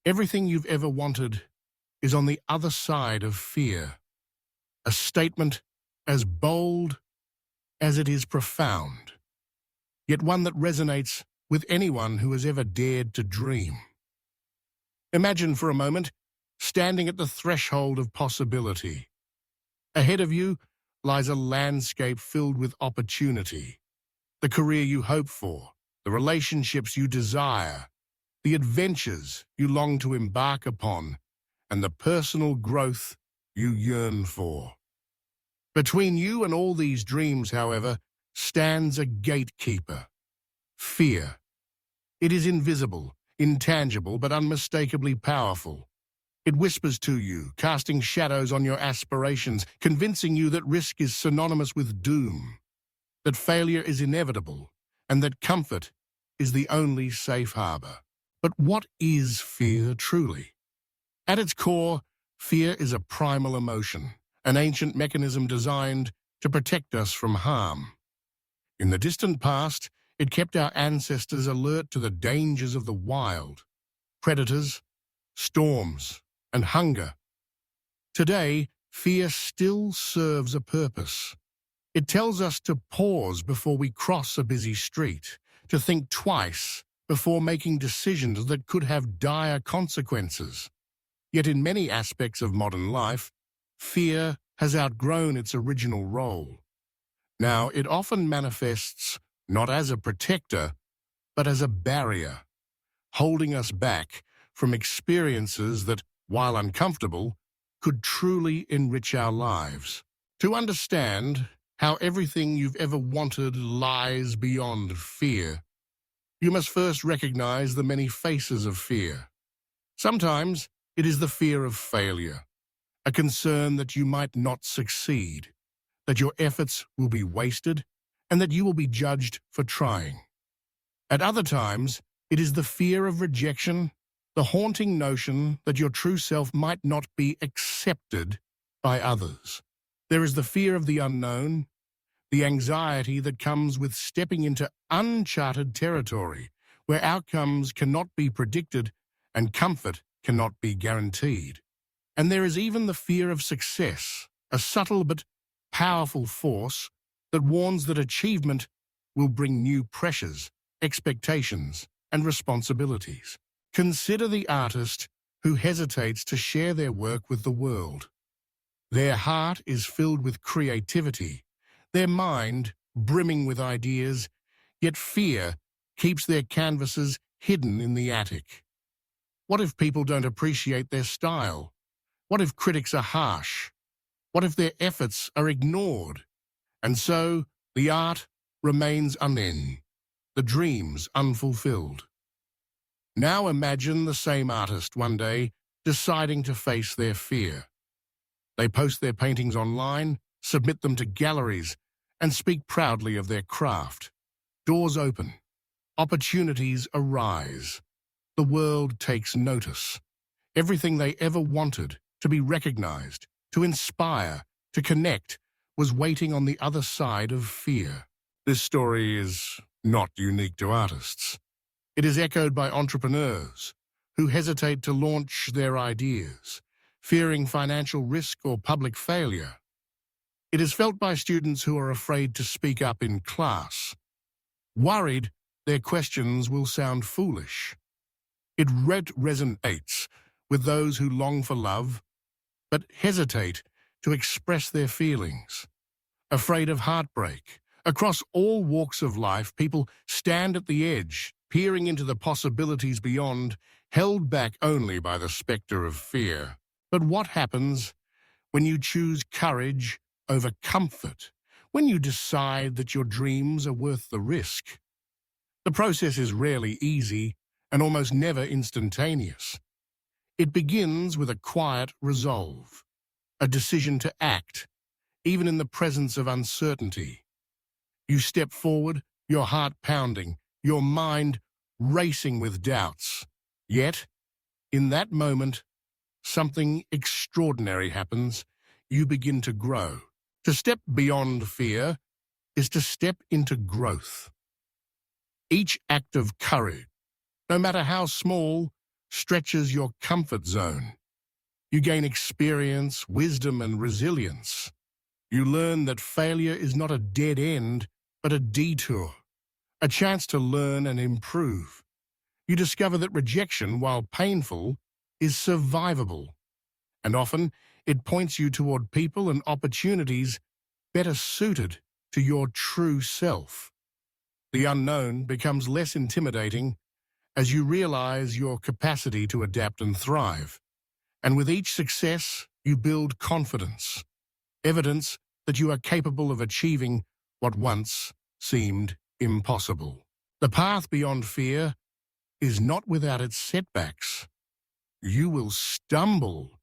Everything you've ever wanted is on the other side of fear. A statement as bold as it is profound, yet one that resonates with anyone who has ever dared to dream. Imagine for a moment standing at the threshold of possibility. Ahead of you lies a landscape filled with opportunity, the career you hope for, the relationships you desire, the adventures you long to embark upon, and the personal growth you yearn for. Between you and all these dreams, however, stands a gatekeeper: fear. It is invisible, intangible, but unmistakably powerful. It whispers to you, casting shadows on your aspirations, convincing you that risk is synonymous with doom, that failure is inevitable, and that comfort is the only safe harbor. But what is fear truly? At its core, fear is a primal emotion, an ancient mechanism designed to protect us from harm. In the distant past, it kept our ancestors alert to the dangers of the wild, predators, storms, and hunger. Today, fear still serves a purpose. It tells us to pause before we cross a busy street, to think twice before making decisions that could have dire consequences. Yet in many aspects of modern life, fear has outgrown its original role. Now, it often manifests not as a protector, but as a barrier, holding us back from experiences that, while uncomfortable, could truly enrich our lives. To understand how everything you've ever wanted lies beyond fear, you must first recognize the many faces of fear. Sometimes it is the fear of failure, a concern that you might not succeed, that your efforts will be wasted, and that you will be judged for trying. At other times, it is the fear of rejection, the haunting notion that your true self might not be accepted by others. There is the fear of the unknown, the anxiety that comes with stepping into uncharted territory, where outcomes cannot be predicted and comfort cannot be guaranteed. And there is even the fear of success, a subtle but powerful force that warns that achievement will bring new pressures, expectations, and responsibilities. Consider the artist who hesitates to share their work with the world. Their heart is filled with creativity, their mind brimming with ideas, yet fear keeps their canvases hidden in the attic. What if people don't appreciate their style? What if critics are harsh? What if their efforts are ignored? And so, the art remains unknown, the dreams unfulfilled. Now imagine the same artist one day deciding to face their fear. They post their paintings online, submit them to galleries, and speak proudly of their craft. Doors open. Opportunities arise. The world takes notice. Everything they ever wanted, to be recognized, to inspire, to connect, was waiting on the other side of fear. This story is not unique to artists. It is echoed by entrepreneurs who hesitate to launch their ideas, fearing financial risk or public failure. It is felt by students who are afraid to speak up in class, worried their questions will sound foolish. It resonates with those who long for love, but hesitate to express their feelings. Afraid of heartbreak. Across all walks of life, people stand at the edge, peering into the possibilities beyond, held back only by the specter of fear. But what happens when you choose courage over comfort, when you decide that your dreams are worth the risk? The process is rarely easy and almost never instantaneous. It begins with a quiet resolve, a decision to act, even in the presence of uncertainty. You step forward, your heart pounding, your mind racing with doubts. Yet, in that moment, something extraordinary happens. You begin to grow. To step beyond fear is to step into growth. Each act of courage, no matter how small, stretches your comfort zone. You gain experience, wisdom, and resilience. You learn that failure is not a dead end, but a detour, a chance to learn and improve. You discover that rejection, while painful, is survivable, and often it points you toward people and opportunities better suited to your true self. The unknown becomes less intimidating as you realize your capacity to adapt and thrive. And with each success, you build confidence, evidence that you are capable of achieving what once seemed impossible. The path beyond fear is not without its setbacks. You will stumble.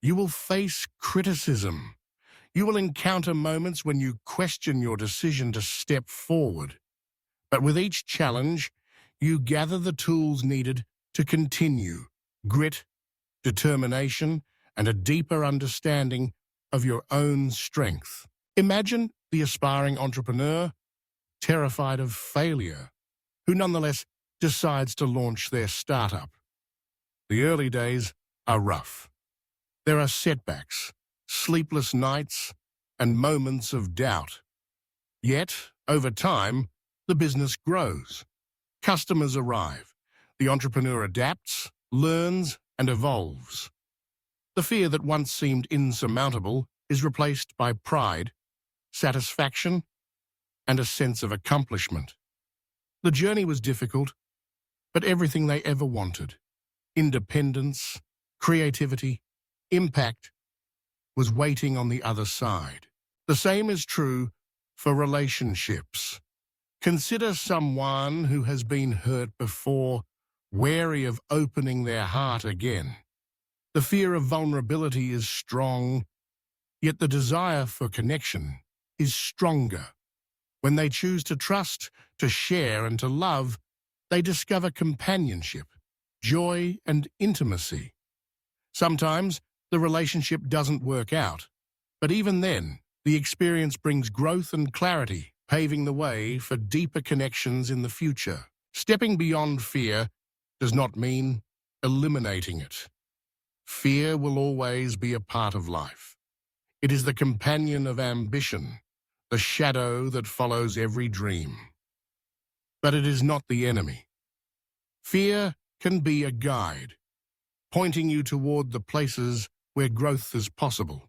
You will face criticism. You will encounter moments when you question your decision to step forward. But with each challenge, you gather the tools needed to continue: grit, determination, and a deeper understanding of your own strength. Imagine the aspiring entrepreneur, terrified of failure, who nonetheless decides to launch their startup. The early days are rough. There are setbacks, sleepless nights, and moments of doubt. Yet, over time, the business grows. Customers arrive. The entrepreneur adapts, learns, and evolves. The fear that once seemed insurmountable is replaced by pride, satisfaction, and a sense of accomplishment. The journey was difficult, but everything they ever wanted, independence, creativity, impact, was waiting on the other side. The same is true for relationships. Consider someone who has been hurt before, wary of opening their heart again. The fear of vulnerability is strong, yet the desire for connection is stronger. When they choose to trust, to share, and to love, they discover companionship, joy, and intimacy. Sometimes the relationship doesn't work out, but even then, the experience brings growth and clarity, paving the way for deeper connections in the future. Stepping beyond fear does not mean eliminating it. Fear will always be a part of life. It is the companion of ambition, the shadow that follows every dream. But it is not the enemy. Fear can be a guide, pointing you toward the places where growth is possible.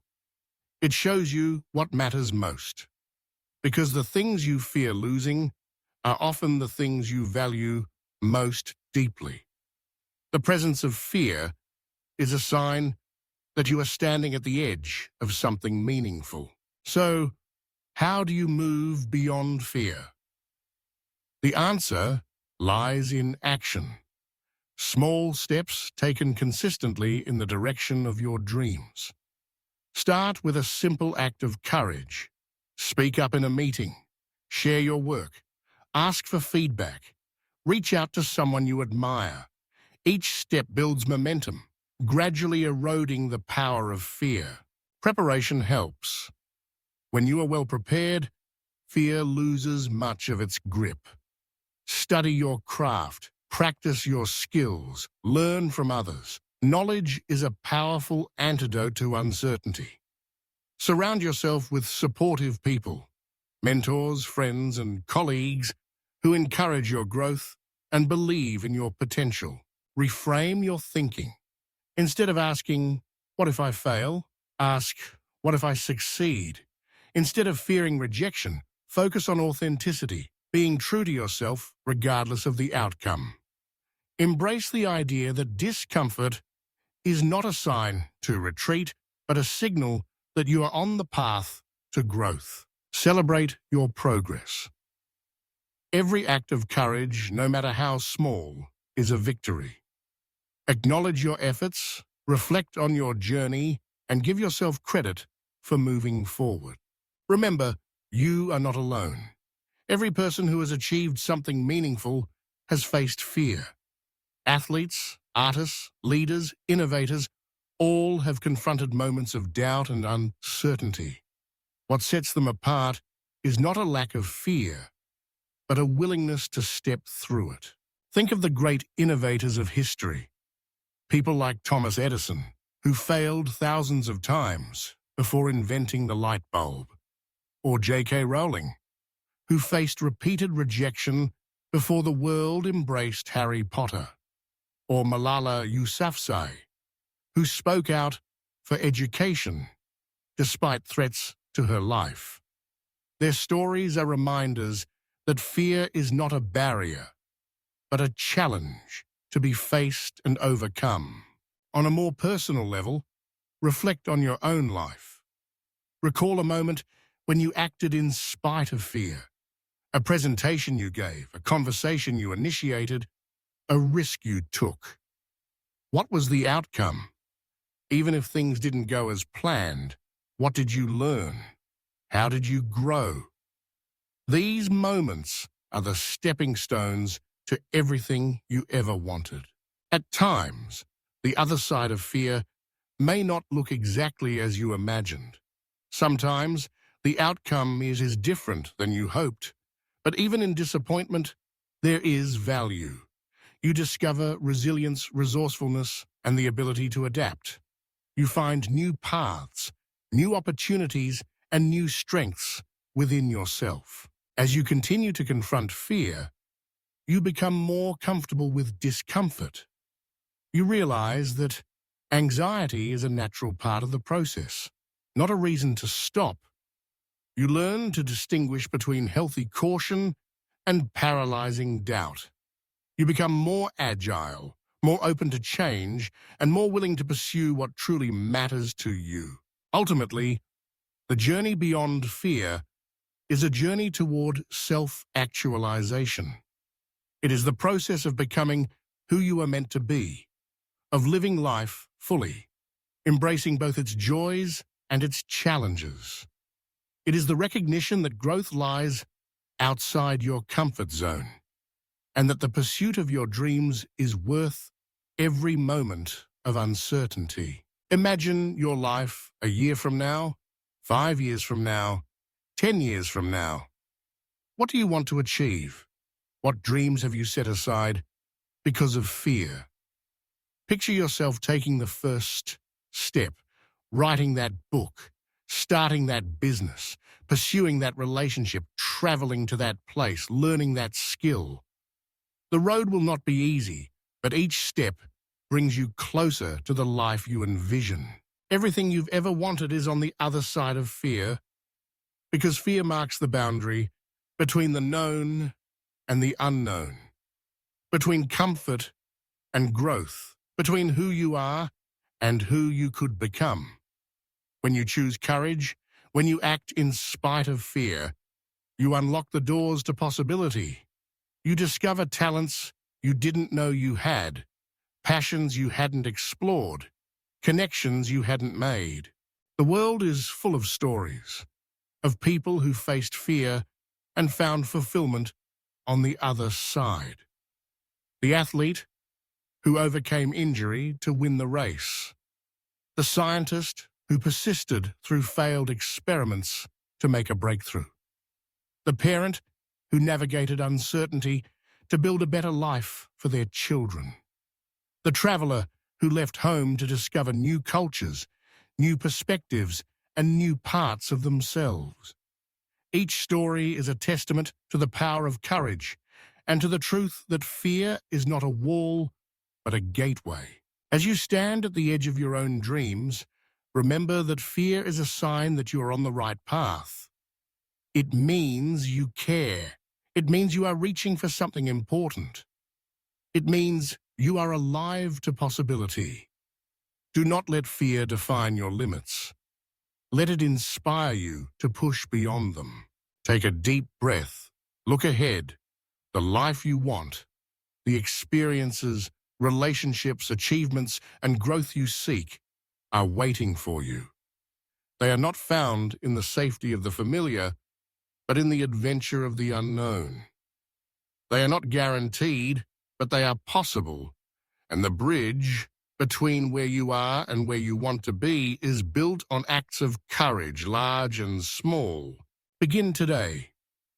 It shows you what matters most, because the things you fear losing are often the things you value most deeply. The presence of fear is a sign that you are standing at the edge of something meaningful. So, how do you move beyond fear? The answer lies in action. Small steps taken consistently in the direction of your dreams. Start with a simple act of courage. Speak up in a meeting. Share your work. Ask for feedback. Reach out to someone you admire. Each step builds momentum, gradually eroding the power of fear. Preparation helps. When you are well prepared, fear loses much of its grip. Study your craft, practice your skills, learn from others. Knowledge is a powerful antidote to uncertainty. Surround yourself with supportive people, mentors, friends, and colleagues who encourage your growth and believe in your potential. Reframe your thinking. Instead of asking, "What if I fail?" ask, "What if I succeed?" Instead of fearing rejection, focus on authenticity, being true to yourself regardless of the outcome. Embrace the idea that discomfort is not a sign to retreat, but a signal that you are on the path to growth. Celebrate your progress. Every act of courage, no matter how small, is a victory. Acknowledge your efforts, reflect on your journey, and give yourself credit for moving forward. Remember, you are not alone. Every person who has achieved something meaningful has faced fear. Athletes, artists, leaders, innovators, all have confronted moments of doubt and uncertainty. What sets them apart is not a lack of fear, but a willingness to step through it. Think of the great innovators of history. People like Thomas Edison, who failed thousands of times before inventing the light bulb, or J.K. Rowling, who faced repeated rejection before the world embraced Harry Potter, or Malala Yousafzai, who spoke out for education despite threats to her life. Their stories are reminders that fear is not a barrier, but a challenge to be faced and overcome. On a more personal level, reflect on your own life. Recall a moment when you acted in spite of fear, a presentation you gave, a conversation you initiated, a risk you took. What was the outcome? Even if things didn't go as planned, what did you learn? How did you grow? These moments are the stepping stones to everything you ever wanted. At times, the other side of fear may not look exactly as you imagined. Sometimes, the outcome is different than you hoped. But even in disappointment, there is value. You discover resilience, resourcefulness, and the ability to adapt. You find new paths, new opportunities, and new strengths within yourself. As you continue to confront fear, you become more comfortable with discomfort. You realize that anxiety is a natural part of the process, not a reason to stop. You learn to distinguish between healthy caution and paralyzing doubt. You become more agile, more open to change, and more willing to pursue what truly matters to you. Ultimately, the journey beyond fear is a journey toward self-actualization. It is the process of becoming who you are meant to be, of living life fully, embracing both its joys and its challenges. It is the recognition that growth lies outside your comfort zone, and that the pursuit of your dreams is worth every moment of uncertainty. Imagine your life a year from now, 5 years from now, 10 years from now. What do you want to achieve? What dreams have you set aside because of fear? Picture yourself taking the first step, writing that book, starting that business, pursuing that relationship, traveling to that place, learning that skill. The road will not be easy, but each step brings you closer to the life you envision. Everything you've ever wanted is on the other side of fear, because fear marks the boundary between the known and the unknown, between comfort and growth, between who you are and who you could become. When you choose courage, when you act in spite of fear, you unlock the doors to possibility. You discover talents you didn't know you had, passions you hadn't explored, connections you hadn't made. The world is full of stories, of people who faced fear and found fulfillment on the other side. The athlete who overcame injury to win the race. The scientist who persisted through failed experiments to make a breakthrough. The parent who navigated uncertainty to build a better life for their children. The traveler who left home to discover new cultures, new perspectives, and new parts of themselves. Each story is a testament to the power of courage and to the truth that fear is not a wall, but a gateway. As you stand at the edge of your own dreams, remember that fear is a sign that you are on the right path. It means you care. It means you are reaching for something important. It means you are alive to possibility. Do not let fear define your limits. Let it inspire you to push beyond them. Take a deep breath. Look ahead. The life you want, the experiences, relationships, achievements, and growth you seek are waiting for you. They are not found in the safety of the familiar, but in the adventure of the unknown. They are not guaranteed, but they are possible, and the bridge between where you are and where you want to be is built on acts of courage, large and small. Begin today.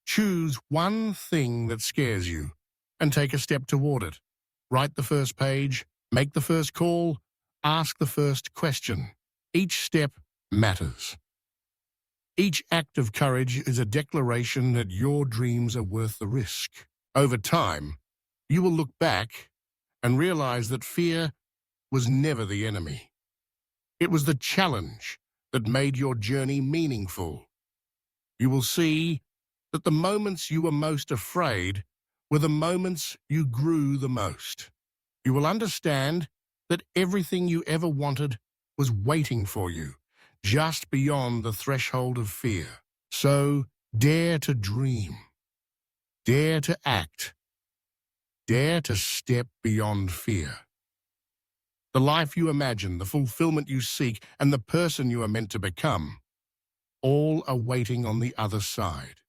Choose one thing that scares you and take a step toward it. Write the first page, Make the first call, ask the first question. Each step matters. Each act of courage is a declaration that your dreams are worth the risk. Over time, you will look back and realize that fear was never the enemy. It was the challenge that made your journey meaningful. You will see that the moments you were most afraid were the moments you grew the most. You will understand that everything you ever wanted was waiting for you, just beyond the threshold of fear. So, dare to dream, dare to act, dare to step beyond fear. The life you imagine, the fulfillment you seek, and the person you are meant to become, all are waiting on the other side.